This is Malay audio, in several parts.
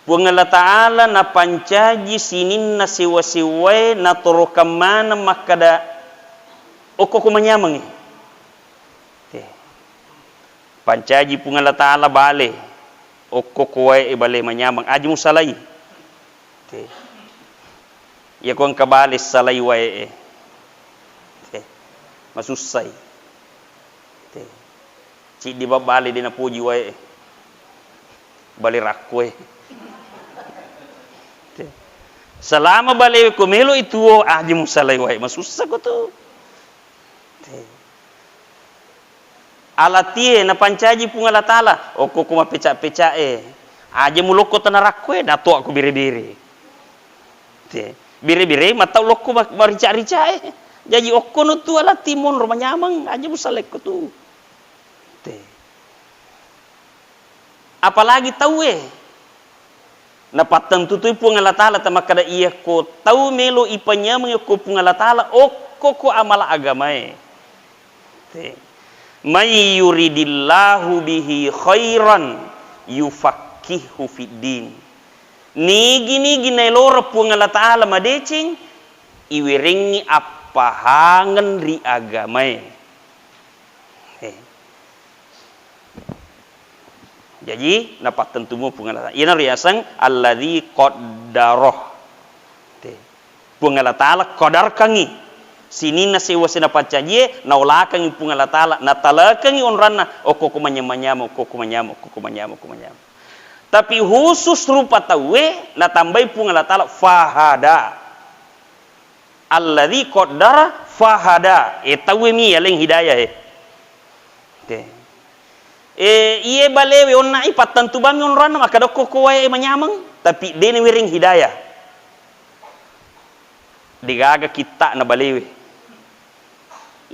Pungala ta'ala na pancaji sinin na siwa-siwai na turukamana makada oko kumanyamang pancaji pungala ta'ala bale oko kuwai bale manyamang aji mo salay ya kuang kabale salay wae masusay ci di ba bale din na puji wae bale rakwe selama bale kumelo itu aji mo salay wae masusah ko to alatie na pancaji pungala ta'ala oko kuma peca-peca aja muloko tanarakwe dato aku biri-biri biri-biri mata uloko marica-rica jadi oko no tu ala timon rumah nyamang aja musalek ko tu apalagi tahu napatan tutui pungala ta'ala tamakada iya ko tahu melo ipanyamang ko pungala ta'ala oko ko amala agamae may yuridillahu bihi khairan yufaqihu fiddin nigi nailora pungala ta'ala madecing iwiringi apahangan ri agamae jadi dapat tentumu pungala ta'ala ina riasang alladzi qaddarah pungala ta'ala qadar kangi sini na sewa sina pacaje na ulakang pungala ta'ala na talakang onrana oko kumanyamanyamo tapi khusus rupa tawe na tambai pungala ta'ala fahada alladzi qaddara fahada tawe mi yaling hidayah iye balewe onna ipatan tubami onrana maka doko kuwae manyamang tapi dene wiring hidayah digaga kita na balewe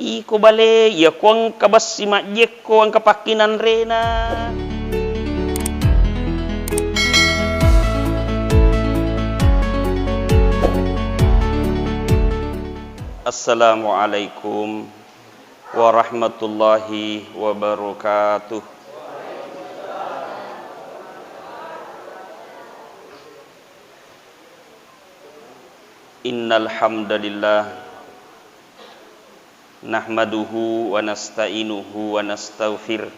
iko bale ya kuang kabas si majek ko ang kapakinan rena Assalamualaikum warahmatullahi wabarakatuh. Innal hamdalillah nahmaduhu wa nasta'inuhu wa nastaghfir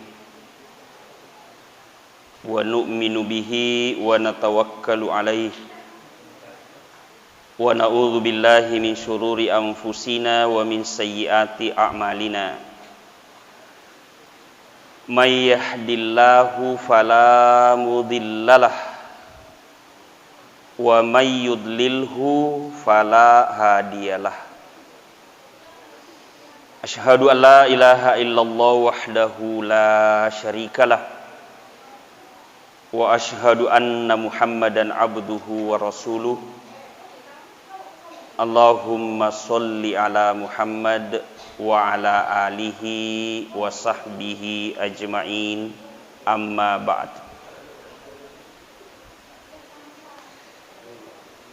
wa nu'minu bihi wa natawakkalu alaihi wa na'udzu billahi min syururi anfusina wa min sayyiati a'malina may yahdillahu fala mudhillalah wa may yudlilhu fala hadiyalah asyhadu an la ilaha illallah wahdahu la syarikalah wa asyhadu anna muhammadan abduhu wa rasuluh Allahumma sholli ala Muhammad wa ala alihi wa sahbihi ajma'in amma ba'd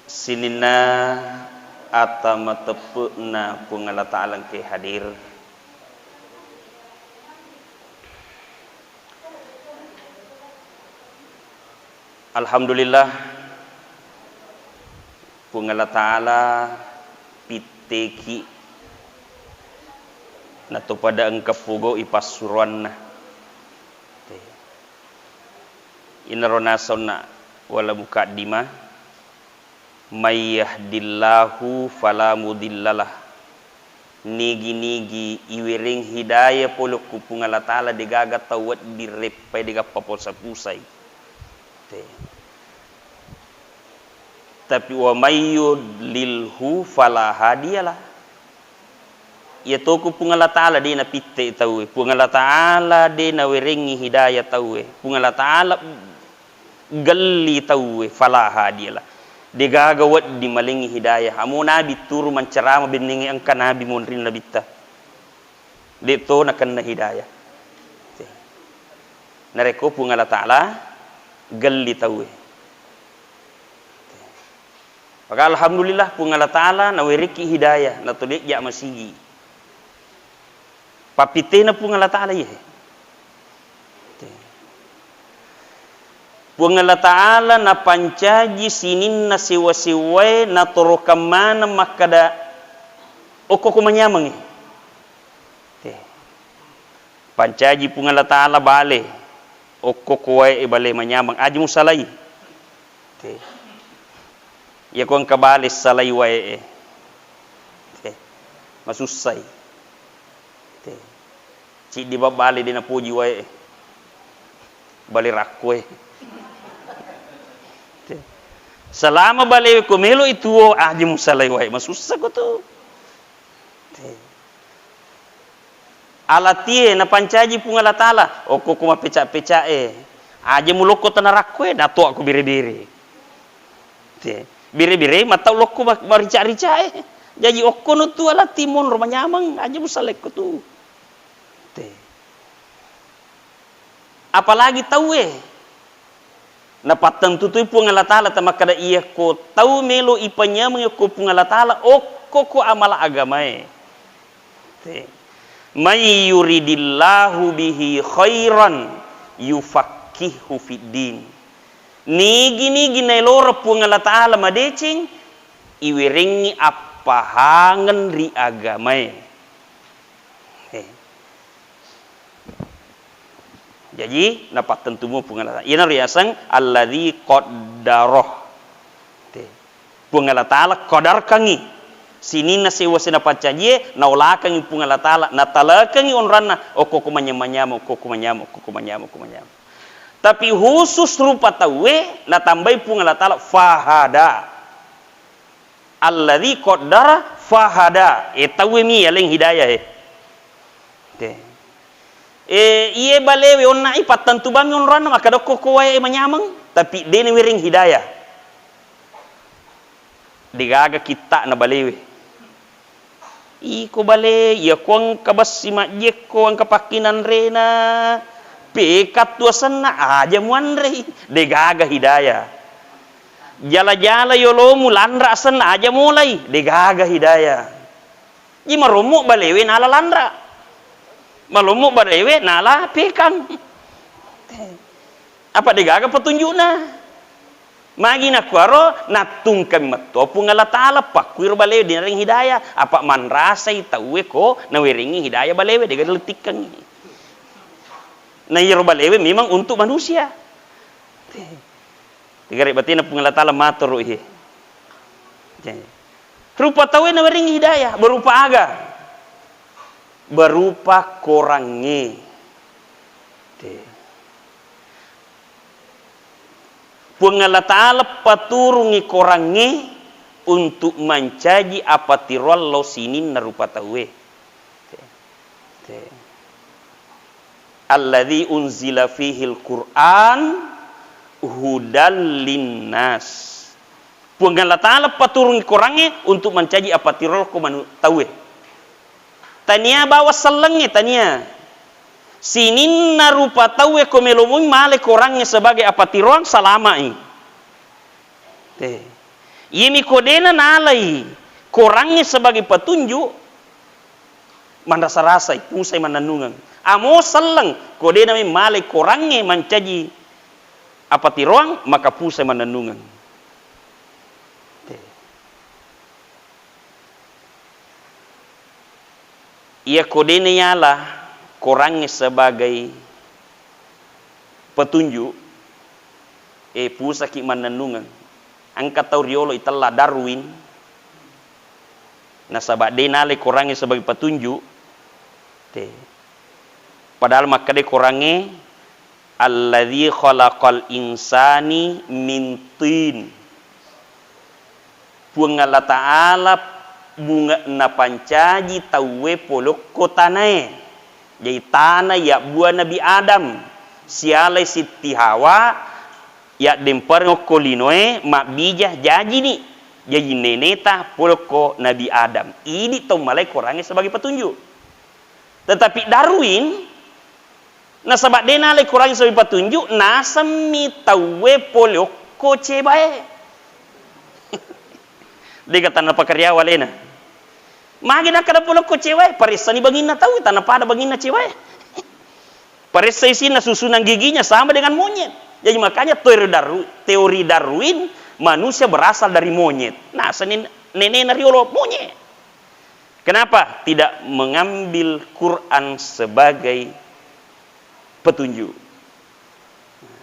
sinina atama tepukna pungala ta'ala ke hadir alhamdulillah pungala ta'ala piteki na to pada engkap pugo ipasuruan na inarona sonna wala mukaddimah may yahdillahu fala mudhillalah nigi iwiring hidayah polo ku pungala ta'ala digaga tawat direpay diga papusay tapi wa may yudlilhu fala hadiyalah ya toku pungala ta'ala dina pitte tawe pungala ta'ala dina wiringi hidayah tawe pungala ta'ala galli tawe fala hadiyalah digagawat di malingi hidayah amo nabi turu mancarama beningi angka nabi monrin nabita dito nakan na hidayah nareko pungala ta'ala galli tawe maka alhamdulillah pungala ta'ala na wiriki hidayah na tulik ya masigi papite na pungala ta'ala ye Pungala ta'ala na pancaji sinin na siwa-siwai na turo kamana makada oko kumanyamang pancaji pungala ta'ala bale oko kuwai bale manyamang aji musalay ya kuang kabale salay wae masusay ci di ba bale din na puji wae bale rakwe selama bale kumelo itu aji musalay wae masusah ko to alatie na pancaji pungala ta'ala oko kuma peca-peca aja muloko tanarakwe na to aku bire-bire bire-bire matau loko marica-rica jadi oko no tu ala timon romanyamang aja musalek ko tu apalagi tahu napatan tutui pungala ta'ala tamakada iya ko tahu melo ipanya ko pungala ta'ala oko ko amala agamae may yuridillahu bihi khairan yufaqihu fiddin nigi nailora pungala ta'ala madecing iwiringi apahangan ri agamae jadi napak tentumu pungala ta'ala ina riasang alladzi qaddaroh pungala ta'ala qadar kangi sini na sewa sina pacaje na ulakang pungala ta'ala na talakang onranna oko kumanyam tapi khusus rupa tawe na tambai pungala ta'ala fahada alladzi qaddara fahada tawe mi yaling hidayah iye balewe onna ipat tentu bami onranna maka dokko kuwae manyamang tapi dene wiring hidayah digaga kita na balewe iko bale ya kuang kabas si majek ko ang kapakinan rena pekat tuasan na aja muanre degaga hidayah jala-jala yolo mulandra asan na aja mulai degaga hidayah ji maromo balewe nala landra maromo balewe nala pekan apa degaga petunjukna magi na kuaro natung kami matto pungala ta'ala pakwir balewe dinaring hidayah apa man rasay tawe ko na wiringi hidayah balewe dega letikang na yero balewe memang untuk manusia degare batina pungala ta'ala matur rupa tawe na wiringi hidayah berupa aga berupa korange pungala ta'ala paturungi korange untuk mencaji apa tirol lo sinin narupa tawe alladzi unzila fihil Qur'an hudal linnas pungala ta'ala paturungi korange untuk mencaji apa tirol ko manu tawe tania bawa selenge tania sinin narupa tawe ko melomui male korangnya sebagai apa tiruang salama yemi kodena nalai korangnya sebagai petunjuk mandasa-rasa pusai mananungan amo seleng kodena male korangnya mencaji apa tiruang maka pusai mananungan ia kodena yala korangnya sebagai petunjuk pusaki mananungan angkat tau riolo italla Darwin nasabak denale korangnya sebagai petunjuk padahal maka de korangnya alladzi khalaqal insani min tin pungala ta'ala bunga na pancaji tawe polok kotanae jadi tanah ya buah Nabi Adam sialai Siti Hawa ya dempar ngokolinoe mak bijah jaji ni jadi neneta polko Nabi Adam ini tau malai korangnya sebagai petunjuk tetapi Darwin nasabak denale korangnya sebagai petunjuk nasami tawe polko cebae dia kata na pakarya walena magi na kada pulok ko cewek parisa ni bangina tahu tanah pada bangina cewek parisa isi na susunan giginya sama dengan monyet Jadi makanya teori Darwin, manusia berasal dari monyet. Nah, nenek nariolo monyet. Kenapa? Tidak mengambil Quran sebagai petunjuk.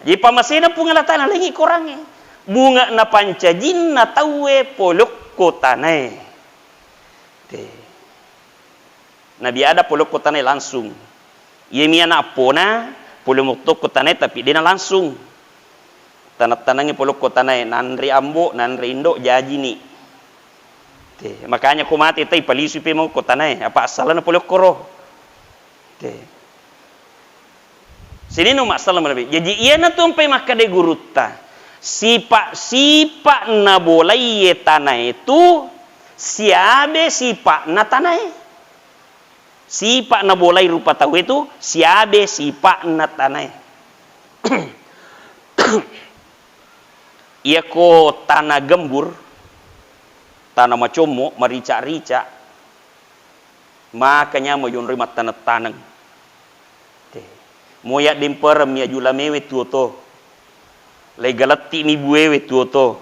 Jadi pamasena pungalatan lagi korangnya. Bunga na pancajin na tawe polok kotane. Nabi ada polok kotane langsung. Yemia na apona polok kotane tapi dia langsung. Tanah-tanahnya polok kotane nanri ambo nanri indo jaji ni. Makanya ko mati tay palisu pe mo kotane apa asalan polok koro. Sini no masalah lebih. Jadi ia na tumpai makade gurutta. Sipa na bolai tanah itu siabe sipa na tanah. Sipa na bolai rupa tahu itu siabe sipa na tanah. Ia ko tanah gembur, tanah macomo, marica-rica, makanya mo yun rimat tanah-tanang. Moya dimperem ya jula mewe tuoto. Legalati ni buewe tuoto.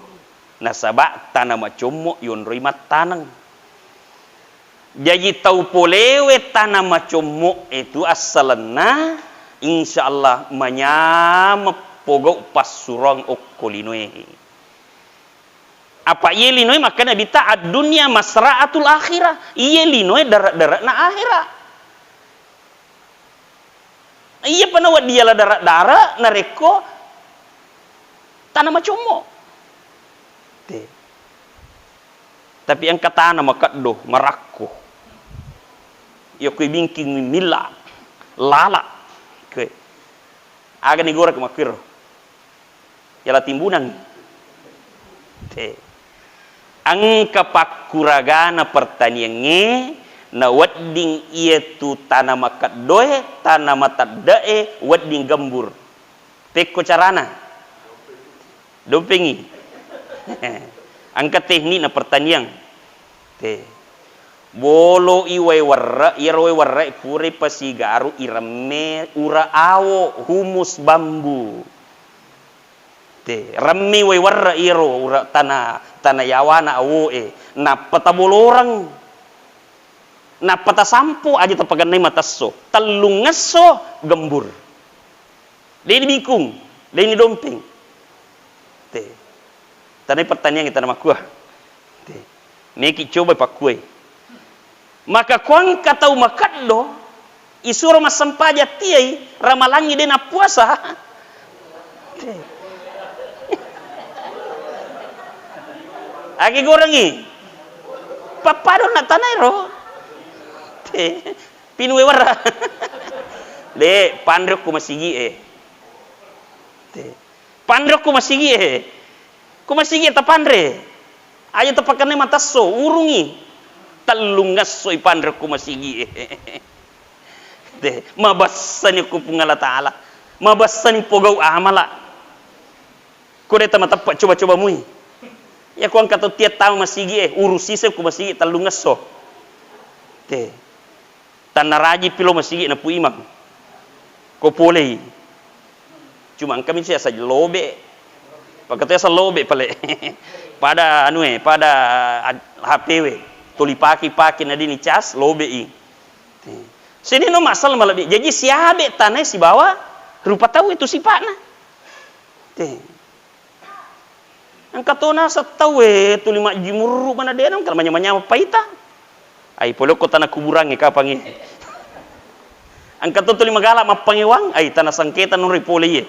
Nasaba tanah macomo yun rimat tanang. Jadi tau polewe tanah macomo itu asalna insyaallah manyama pogok pasurang okkolinoe. Apa iya linoe makanya bita ad-dunya masra'atul akhirah. Iya linoe darat-darat na akhirat. Iya penawat dia lah darat-darat nareko tanah macomo. Tapi yang kata nama kaddo marako. Ya kui bingking mila lala. Kui. Aga ni gorak makir. Yala timbunan. Ang kapakuragana pertaniannya na wadding ietu tanah makaddoe tanah mataddae wadding gambur pekko carana dompengi angka teknik na pertanian bolo iwai warra iroi warra pure pasigaru irame ura awo humus bambu rami wai warra iro ura tanah yawana awo na patabolorang na pata sampo aja tapaganay mataso talungaso gembur dia ini bingkung dia ini dompeng tanay pertanyaan kita nama kuah neki coba pakue maka kuang katau makaddo isuro masampaja tiai ramalangi dia na puasa agi gorangi papado na tanay ro pinuwe warra de pandrok ko masigi pandrok ko masigi ta pandre ayo tapakane matasso urungi talungas soy pandrok ko masigi de mabassan ko pungala taala mabassan pogaw amala ko de tamatapa coba-coba mui ya ko ang kato tiat taw masigi urusise ko masigi talungas so tanah raji pilo masigi na puimang ko polei cuma kami saya saja lobe pagkatnya sa lobe pale pada pada HPW tuli paki na dini cas lobe sini no masal malabi jadi siabe tanah si bawa rupa tahu itu sifatna ang katona sa tawe tuli majimuru mana denam kalau manya paita ay polok ko tanah kuburang kapangi ang katutuli magala mapangiwang ay tanah sangketa nung ripoli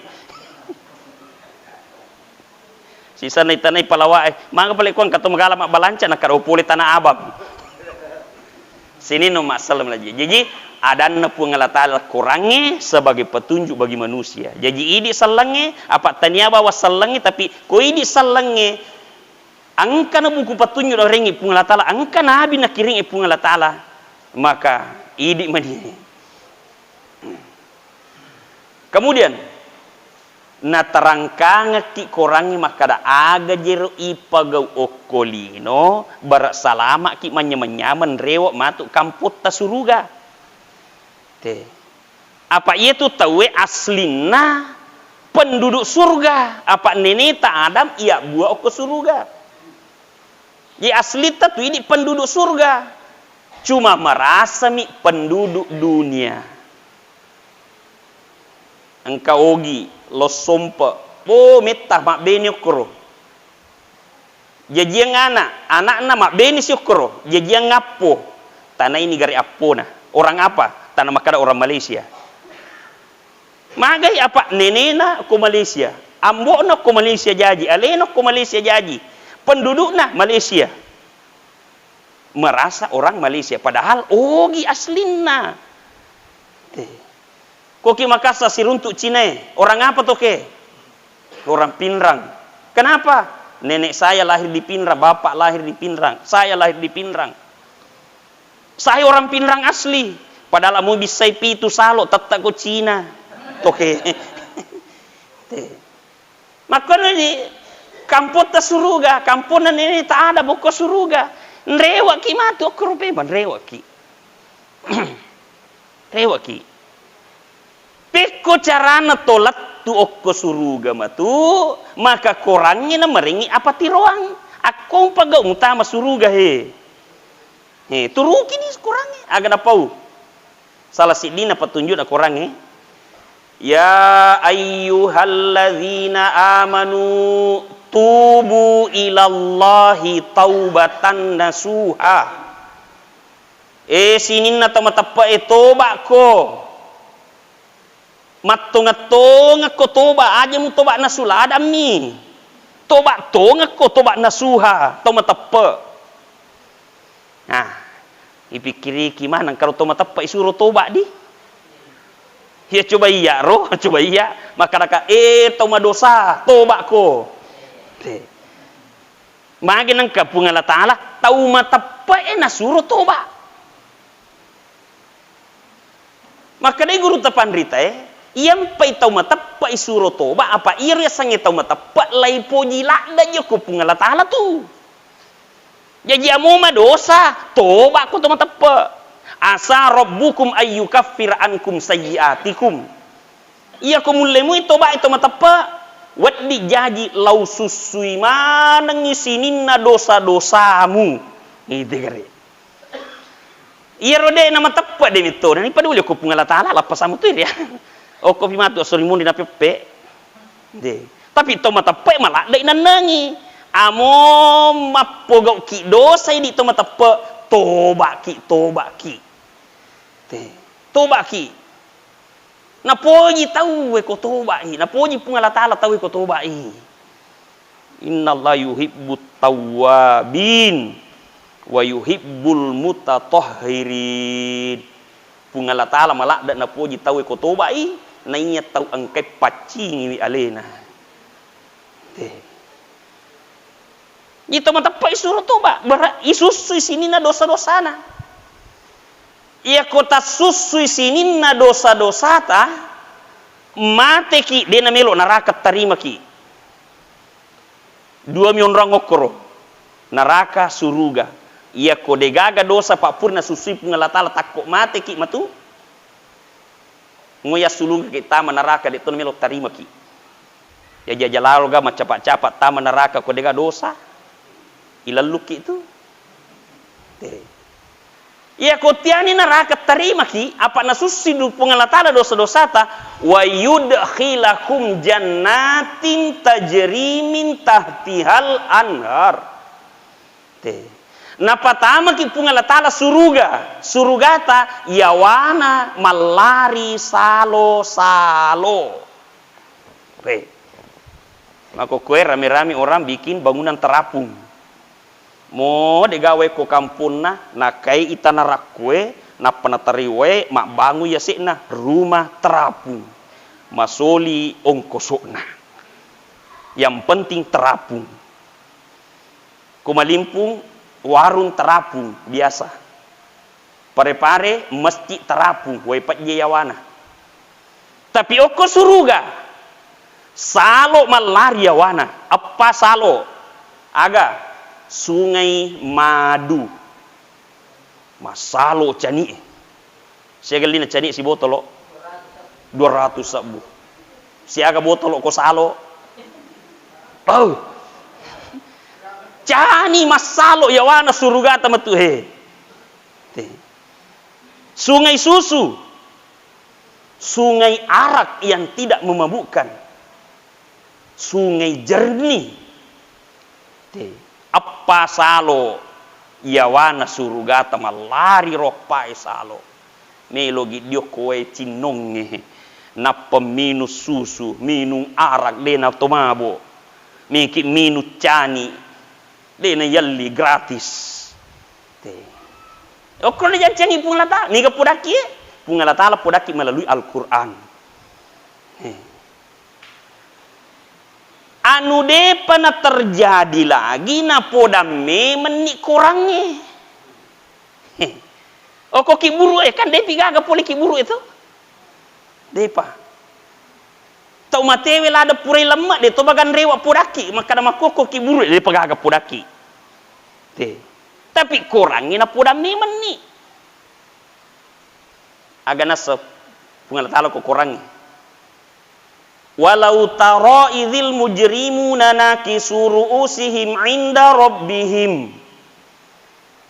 sisa na tanay palawa mga palikuang kato magala mabalanca nakaropuli tanah abab sini no masalah lagi jadi ada na pengalatal kurangnya sebagai petunjuk bagi manusia jadi idi salangnya apa taniaba wasalangnya tapi ko idi salangnya angka na buku petunjuk orang ipung Allah Ta'ala angka nabi na kiring ipung Allah Ta'ala maka idi mani kemudian na terangkang ki korangi maka da aga jero ipagau okolino barak salama ki manyaman rewok matuk kamput tasuruga apa itu tawe aslina penduduk surga. Apa nenek tak Adam ia buat ke surga. Jadi asli tu ini penduduk surga. Cuma merasa mi penduduk dunia. Engkau ogi lo sompa. Oh metah mak beni okro. Jadi yang anak mak beni syukro. Jadi yang ngapo. Tanah ini gari apo nah. Orang apa? Tanah makada orang Malaysia. Magai apa nenena ko Malaysia. Ambo na ko Malaysia jaji. Aleno ko Malaysia jaji. Penduduk nah Malaysia. Merasa orang Malaysia. Padahal ogi aslina. Koki Makassar siruntuk Cina. Orang apa toh ke? Orang Pinrang. Kenapa? Nenek saya lahir di Pinrang. Bapak lahir di Pinrang. Saya lahir di Pinrang. Saya orang Pinrang asli. Padahal mau bisa itu salo. Tetap ko Cina. Oke. Makanya ni kampung ta suruga. Kampung ini tak ada buku suruga. Nrewak ki matu. Aku rupeman rewak ki. Rewak ki. Peko carana tolak tu okko suruga matu, maka korangnya na meringi apa tiroang. Aku paga utama suruga he. He, turuki ni korangnya. Aga na pau. Salah sidina petunjuk na korangnya. Ya ayyuhalladzina amanu tubu ilallahi taubatan nasuha. Sinin na tamatapa toba ko. Matong-atong ako toba aja mo toba na sulada mi. Toba tong ako toba na suha. Tomatapa. Nah, ipikiri gimana kalau tomatapa isuro toba di? Ya coba iya roh, coba iya. Maka naka toma dosa, toba ko. Magi nang kapung Allah Ta'ala tau matapa nasuro toba. Maka dai guru tapan rita iyam pai tau matapa isuro toba apa iria sange tau matapa lai poji lakda je ko pung Allah Ta'ala tu. Jadi amu ma dosa toba ko tau matapa. Asa rabbukum ayyukaffir ankum sayyiatikum. Iya ko mulemu toba itu matapa. Waddi jaji lau susui manang isininna dosa-dosamu. Itu kare. Iya rode nama tepat deh itu. Dan ini pada boleh ko pung Allah Ta'ala lapas amu tu ya. O ko pimatu asolimun dina pepe. De. Tapi to mata pe malah dai nanangi. Amo mapogau ki dosa di to mata pe toba ki. Te. Toba ki. Napoji tahu ko toba i. Napoji pung Allah Ta'ala tahu ko toba i. Innallaha yuhibbut tawwabin wa yuhibbul mutatahhirin. Pung Allah Ta'ala malah dak napoji tahu ko toba i. Nainya tahu angkai pacing ni alena. Itu mata pai suruh toba. Isusui sini na dosa-dosa na. Ia kota susui sini na dosa-dosa ta. Mate ki dia na melo neraka terima ki. 2 million orang okoro. Neraka suruga. Ia kode gaga dosa pak purna susui pengala Ta'ala takut mate ki matu. Ngoya sulung kita neraka di melo terima ki. Ya jajalal ga macapat-capat ta neraka kode ga dosa. Ilaluk itu. Ya kotiani neraka terima ki apa nasusi du pengala Ta'ala dosa-dosa ta wa yudkhilakum jannatin tajri min tahtihal anhar. Na patama ki pung Allah Ta'ala surugata yawana malari salo. Maka kue rame-rame orang bikin bangunan terapung. Mo degawe ko kampuna na kai itana rakwe na panatariwe mak bangu ya sikna rumah terapung. Masoli ongkosokna. Yang penting terapung. Kumalimpung warung terapung biasa. Pare-pare masjid terapung, wepat yawana. Tapi oko suruga. Salo malaria wana. Apa salo? Aga sungai madu. Masalo cani. Saya gelina cani si botolo. 200 sabu. Siaga botol ko salo. Oh. Cani masalo yawana surugata matuhe. Sungai susu. Sungai arak yang tidak memabukkan. Sungai jernih. Apa salo yawana surugata malari ropai salo. Melogi dio koe cinonge. Na peminum susu, minum arak, dena tomabo, minum cani, dena yalli gratis. Okon dia jangan pungalata, ni kapodaki, pungalata la podaki melalui Al-Quran. Anu de pernah terjadi lagi na podame menik kurangnya. Kok kiburu kan dia pigaga poli kiburu itu. Depa tau matewe la ada purai lemak de to bagan rewa podaki maka nama koko kiburu de pagaga podaki tapi kurangin na podame meni agana se pungal talo ko kurangi walau tara idzil mujrimuna nakisu ru'usihim 'inda rabbihim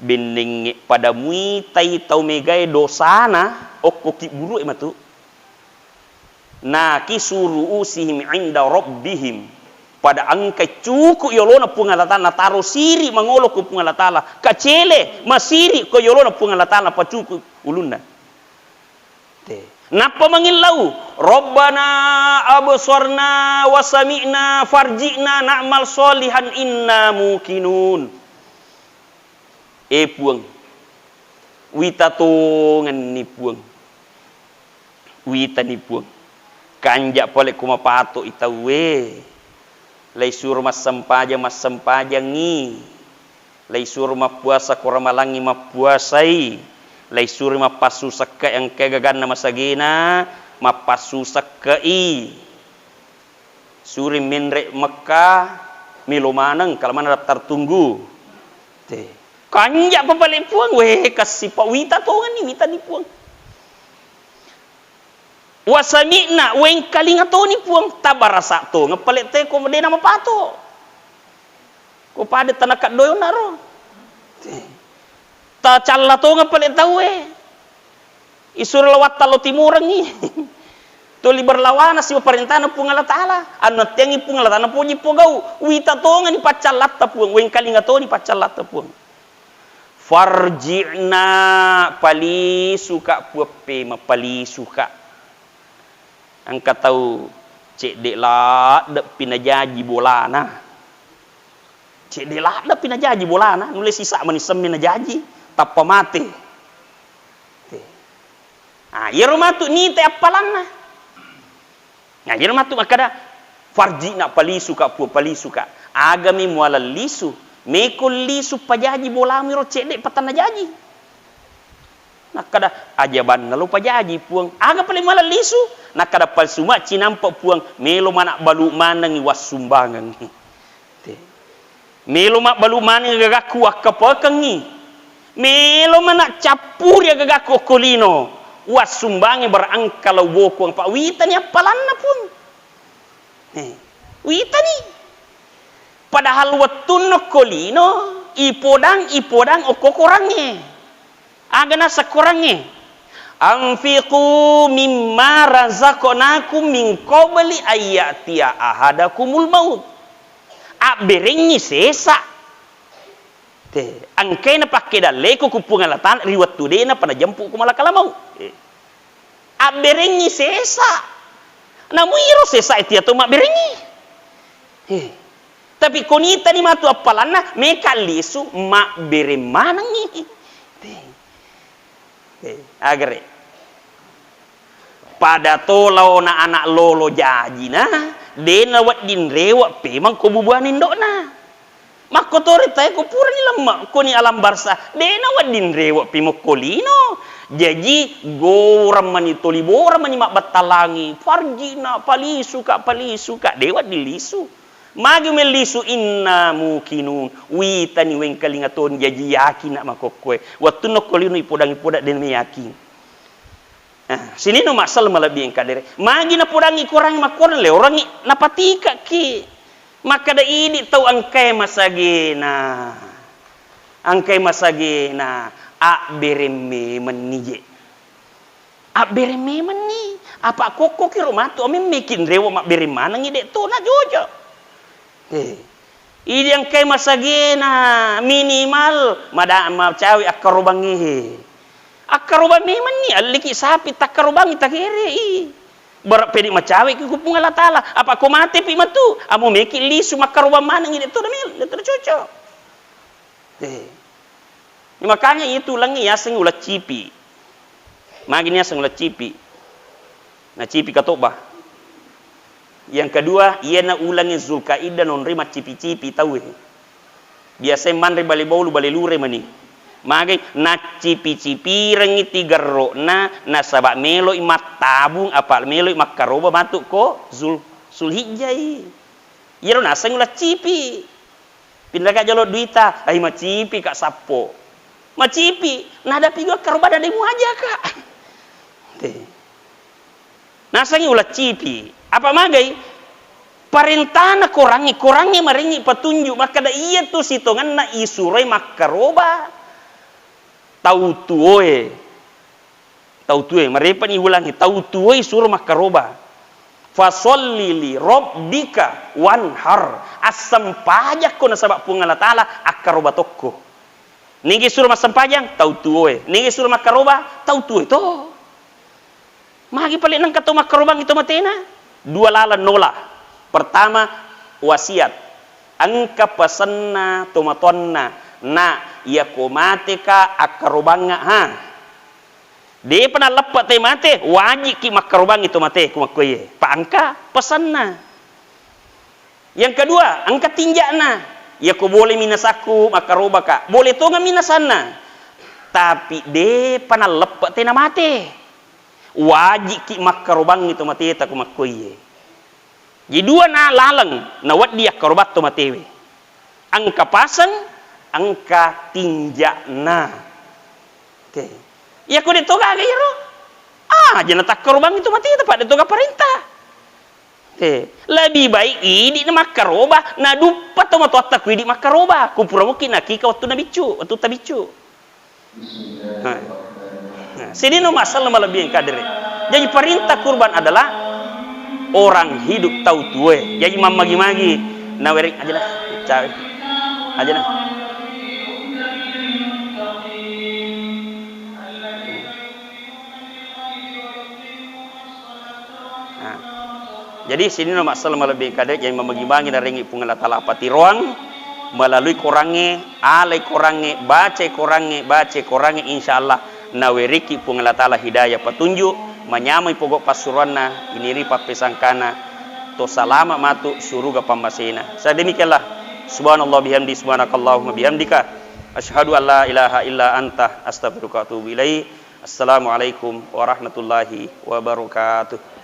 binding pada muitai tau megai dosana okko kiburu ematu nakisu ru'usihim 'inda rabbihim pada angka cukup yolona pungalatana taro siri mangolo ku pungalatala kacele masiri ko yolona pungalatala pacuku ulunna napa mangilau rabbana absarna wa sami'na farji'na na'mal sholihan inna muqinun puang witatongan ni puang wita ni puang kanjak pole kumapato itawe lay sur mas sempajang ngi lay sur mapuasa kuramalangi mapuasai lay sur mapasu sakka yang kegagan na masagina mapasu sakkai suri minre Mekah milumanang kalmana daftar tunggu kanjak papalik puang kasih pak wita tongan ni wita ni puang wasami'na weng kalinga to ni puang tabarasa to ngapalit te ko de nama pato ko pade tanakat doyo naro ta challa to ngapalit tawe isur lawat talo timurangi to liberlawana si parentana pungala taala anu tengi pungala tana puji pogau wita to ngani pacalat ta puang weng kalinga to ni pacalat ta puang farji'na pali suka puape mapali suka angkat tahu cek dek lah dek pinajaji bolana cek dek lah dek pinajaji bolana nulis sisa manisem pinajaji tapa mati ya rumah tu ni te apalana ya rumah tu makada farji nak pali suka pu pali suka agami muala lisu mekul lisu pajaji bolami ro cek dek patana jaji nakada ajaban lalu pajaji puang aga paling mala lisu nakada pal suma cinampak puang melo mana balu manang was sumbangan melo mak balu manang gagaku akapakengi melo mana capur ya gagaku kolino was sumbangi berangkalau bokuang pak witani apalanna pun witani padahal watun kolino ipodang okokorangnya agana sakurangnya anfiqu mimma razaqnakum min qabli ayatiya ahadakumul maut aberengi sesa te angkena pakai dale ko kupungalatan riwat tudena pada jampu kumalakala mau aberengi sesa namu iro sesa itia to maberengi tapi konita ni matu apalana mekalisu mak bere manangi agre pada tolau na anak lolo jaji na dena wat din rewa pe mang ko bubuanin do na makotori tay ko purani lemma ko ni alam barsa dena wat din rewa pe mo kolino jaji goram mani tolibora mani mak batalangi farjina pali suka dewa dilisu magi melisu inna mukinun witani weng kalingaton jaji yakin nak makokwe wattu no kolino ipodak den yakin Sini no masal malabing kadere. Magi na purangi kurang makuran le orang napatika ki. Maka da ini tau angkai masagina. Angkai masagina a bereme menije. A bereme meni. Apa koko ki rumatu amin mekin rewo mak beremana ngide tu na jojo. Ini angkai masagina minimal mada cawi akarubangi. Akaruba memang ni aliki sapi takarubangi takere berpedi macawe ki kupung Allah taala apa ko mate pi matu amu meki lisu makaruba mana ngide tu namil itu cocok makanya itu langi ya sing ulat cipi magini sing ulat cipi na cipi katoba yang kedua ia na ulangi Zulkaidah non rima cipi-cipi tahu biasa man bali bolu bali lure mani magai na cipi-cipi rengi tiga ro na sabak melo imat tabung apa melo imat karoba matuk ko Zulhijjah yero nasa ngulah cipi pindah ka jalo duita ai ma cipi kak sapo ma cipi nada pigo karoba da demu aja kak nasa ngulah cipi apa magai parintana kurangi maringi petunjuk maka da iya tu sitongan na isurai makaroba tau tuoe mereka ni ulangi tau tuoe suruh makaroba fasolli li rabbika wanhar asam pajak ko na sabak pungan Allah taala akaroba tokko nigi suruh masam pajang tau tuoe nigi suruh makaroba tau tuoe to magi paling nang kato makarobang itu matena dua lalan nola pertama wasiat angka pasanna tomatonna na ia komate ka akarubanga dia pernah lepat te mate wajib ki makarubang itu mate kumakoye pa angka pesan na yang kedua angka tinjak na ia ko boleh minas aku makaruba ka boleh to nga minasan na tapi dia pernah lepat te na mate wajib ki makarubang itu mate ta kumakoye jadi dua na lalang na wat dia karubat to matewe angka pasan angka tinjakna ya ko dito ka gayro jangan tak korban itu mati tepat dito ka perintah lebih baik ini na makaroba na dupat to matuatak di makaroba kupura mungkin aki ka waktu nabicu waktu tabicu sini no masalah melebihin kadere jadi perintah kurban adalah orang hidup tahu tuwe jadi mamagi-magi na wering aja lah cari aja lah jadi sini no masalah melebihi kadek yang membagi-bagi dan ringi pungan Allah pati ruang melalui korange alai korange baca korange insyaallah naweriki pungan Allah hidayah petunjuk menyamai pokok pasuranna iniri papesangkana to salama matu suruga pambasena sademikianlah subhanallah bihamdi subhanakallahumma bihamdika asyhadu an la ilaha illa anta astaghfiruka wa atubu ilaik assalamualaikum warahmatullahi wabarakatuh.